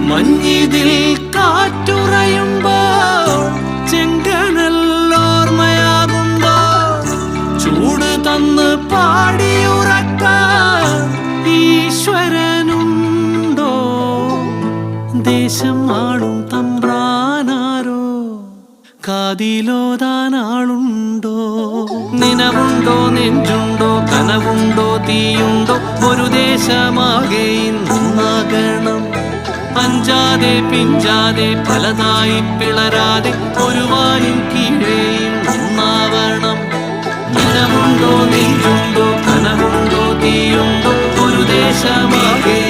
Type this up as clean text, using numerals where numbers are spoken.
മഞ്ഞിതിൽ കാറ്റുറയുമ്പോൾ ചെങ്കനല്ലോർമ്മയാകുമ്പോൾ ചൂട് തന്ന് പാടിയുറക്കാൻ ഈശ്വരനുണ്ടോ? ദേശം ആളും തമ്പ്രാനാരോ കാതിലോതാനാളുണ്ടോ? നിനവുണ്ടോ, നെഞ്ചുണ്ടോ, കനവുണ്ടോ, തീയുണ്ടോ? ഒരു ദേശമാകെ ഇന്നാകണം. അഞ്ചാതെ പിഞ്ചാതെ പലതായി പിളരാതെ ഒരു വാനിൻ കീഴേ ഒന്നാവണം. നിനവുണ്ടോ, നെഞ്ചുണ്ടോ, കനവുണ്ടോ, തീയുണ്ടോ? ഒരു ദേശമാകെ